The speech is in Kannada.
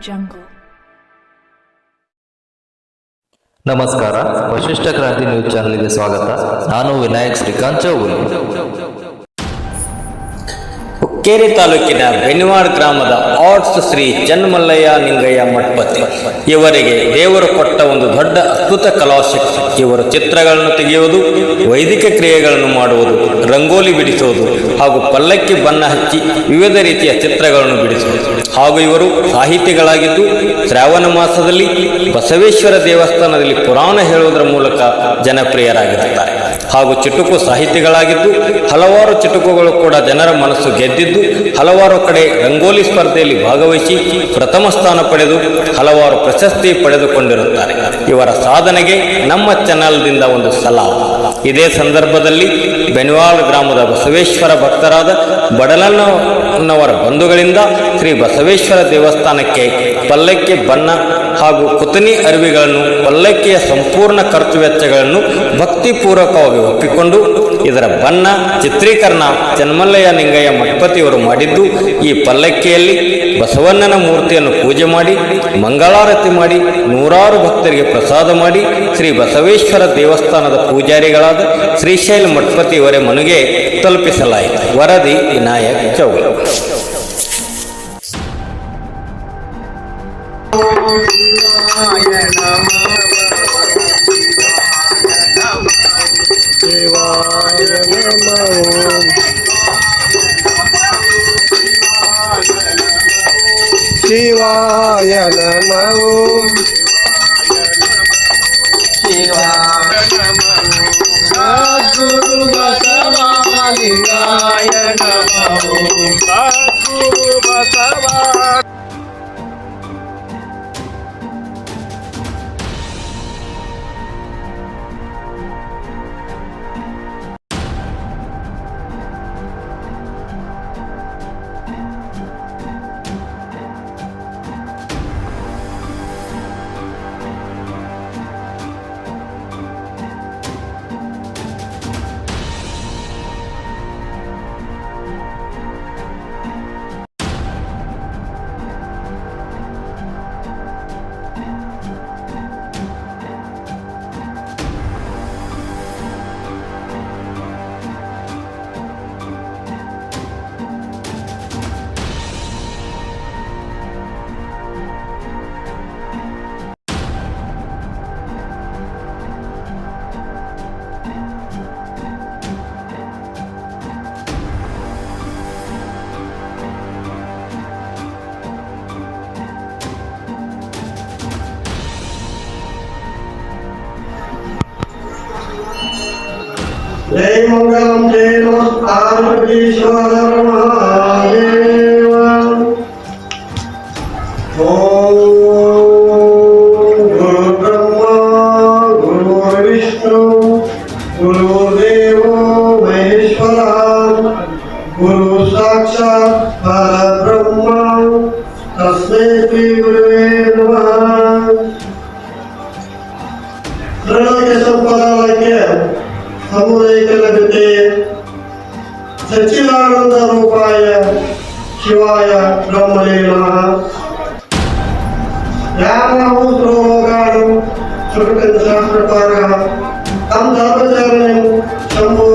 jungle. ನಮಸ್ಕಾರ, ವಶಿಷ್ಠ ಕ್ರಾಂತಿ ನ್ಯೂಸ್ ಚಾನೆಲ್ಗೆ ಸ್ವಾಗತ. ನಾನು ವಿನಾಯಕ್ ಶ್ರೀಕಾಂತ್ ಚೌಗುಲೆ. ಹುಕ್ಕೇರಿ ತಾಲೂಕಿನ ಬೆನಿವಾಡ ಗ್ರಾಮದ ಆರ್ಟ್ಸ್ ಶ್ರೀ ಚನ್ನಮಲ್ಲಯ್ಯ ನಿಂಗಯ್ಯ ಮಠಪತಿ ಇವರಿಗೆ ದೇವರು ಕೊಟ್ಟ ಒಂದು ದೊಡ್ಡ ಅದ್ಭುತ ಕಲಾಶಕ್ತಿ. ಇವರು ಚಿತ್ರಗಳನ್ನು ತೆಗೆಯುವುದು, ವೈದಿಕ ಕ್ರಿಯೆಗಳನ್ನು ಮಾಡುವುದು, ರಂಗೋಲಿ ಬಿಡಿಸುವುದು ಹಾಗೂ ಪಲ್ಲಕ್ಕಿ ಬಣ್ಣ ಹಚ್ಚಿ ವಿವಿಧ ರೀತಿಯ ಚಿತ್ರಗಳನ್ನು ಬಿಡಿಸುವುದು. ಹಾಗೂ ಇವರು ಸಾಹಿತಿಗಳಾಗಿದ್ದು ಶ್ರಾವಣ ಮಾಸದಲ್ಲಿ ಬಸವೇಶ್ವರ ದೇವಸ್ಥಾನದಲ್ಲಿ ಪುರಾಣ ಹೇಳುವುದರ ಮೂಲಕ ಜನಪ್ರಿಯರಾಗಿರುತ್ತಾರೆ. ಹಾಗೂ ಚುಟುಕು ಸಾಹಿತಿಗಳಾಗಿದ್ದು ಹಲವಾರು ಚುಟುಕುಗಳು ಕೂಡ ಜನರ ಮನಸ್ಸು ಗೆದ್ದಿದ್ದು ಹಲವಾರು ಕಡೆ ರಂಗೋಲಿ ಸ್ಪರ್ಧೆಯಲ್ಲಿ ಭಾಗವಹಿಸಿ ಪ್ರಥಮ ಸ್ಥಾನ ಪಡೆದು ಹಲವಾರು ಪ್ರಶಸ್ತಿ ಪಡೆದುಕೊಂಡಿರುತ್ತಾರೆ. ಇವರ ಸಾಧನೆಗೆ ನಮ್ಮ ಚಾನೆಲ್ದಿಂದ ಒಂದು ಸಲಾಮ್. ಇದೇ ಸಂದರ್ಭದಲ್ಲಿ ಬೆನಿವಾಡ ಗ್ರಾಮದ ಬಸವೇಶ್ವರ ಭಕ್ತರಾದ ಬಡಲನ್ನವರ ಬಂಧುಗಳಿಂದ ಶ್ರೀ ಬಸವೇಶ್ವರ ದೇವಸ್ಥಾನಕ್ಕೆ ಪಲ್ಲಕ್ಕಿ ಬಣ್ಣ ಹಾಗೂ ಕುತನಿ ಅರಿವಿಗಳನ್ನು ಪಲ್ಲಕ್ಕಿಯ ಸಂಪೂರ್ಣ ಖರ್ಚು ವೆಚ್ಚಗಳನ್ನು ಭಕ್ತಿಪೂರ್ವಕವಾಗಿ ಒಪ್ಪಿಕೊಂಡು ಇದರ ಬಣ್ಣ ಚಿತ್ರೀಕರಣ ಚನ್ನಮಲ್ಲಯ್ಯ ನಿಂಗಯ್ಯ ಮಠಪತಿಯವರು ಮಾಡಿದ್ದು, ಈ ಪಲ್ಲಕ್ಕಿಯಲ್ಲಿ ಬಸವಣ್ಣನ ಮೂರ್ತಿಯನ್ನು ಪೂಜೆ ಮಾಡಿ ಮಂಗಳಾರತಿ ಮಾಡಿ ನೂರಾರು ಭಕ್ತರಿಗೆ ಪ್ರಸಾದ ಮಾಡಿ ಶ್ರೀ ಬಸವೇಶ್ವರ ದೇವಸ್ಥಾನದ ಪೂಜಾರಿಗಳಾದ ಶ್ರೀಶೈಲ ಮಠಪತಿಯವರೇ ಮನೆಗೆ ತಲುಪಿಸಲಾಯಿತು. ವರದಿ ವಿನಾಯಕ್ ಚೌಗುಲೆ. ಶಿವಾಯ ನಮಃ ಶಿವಾಯ ನಮಃ ಗುರು ಬಸವಲಿಂಗಾಯ ನಮಃ ಗುರು ಬಸವ. जय मंगलम जय पार्वतीश्वर महादेव. ओम गुरु ब्रह्मा गुरु विष्णु गुरुदेव महेश्वरा गुरु साक्षात् परब्रह्म तस्मै श्री गुरुवे नमः. प्रणव संपदालय सामुदायिक लभ्यते सच्चिदानंद रूपाय शिवाय ब्रह्मणे नमः. यामो श्लोकान् श्रुतशास्त्रपारः तं धर्मचरणं शम्भो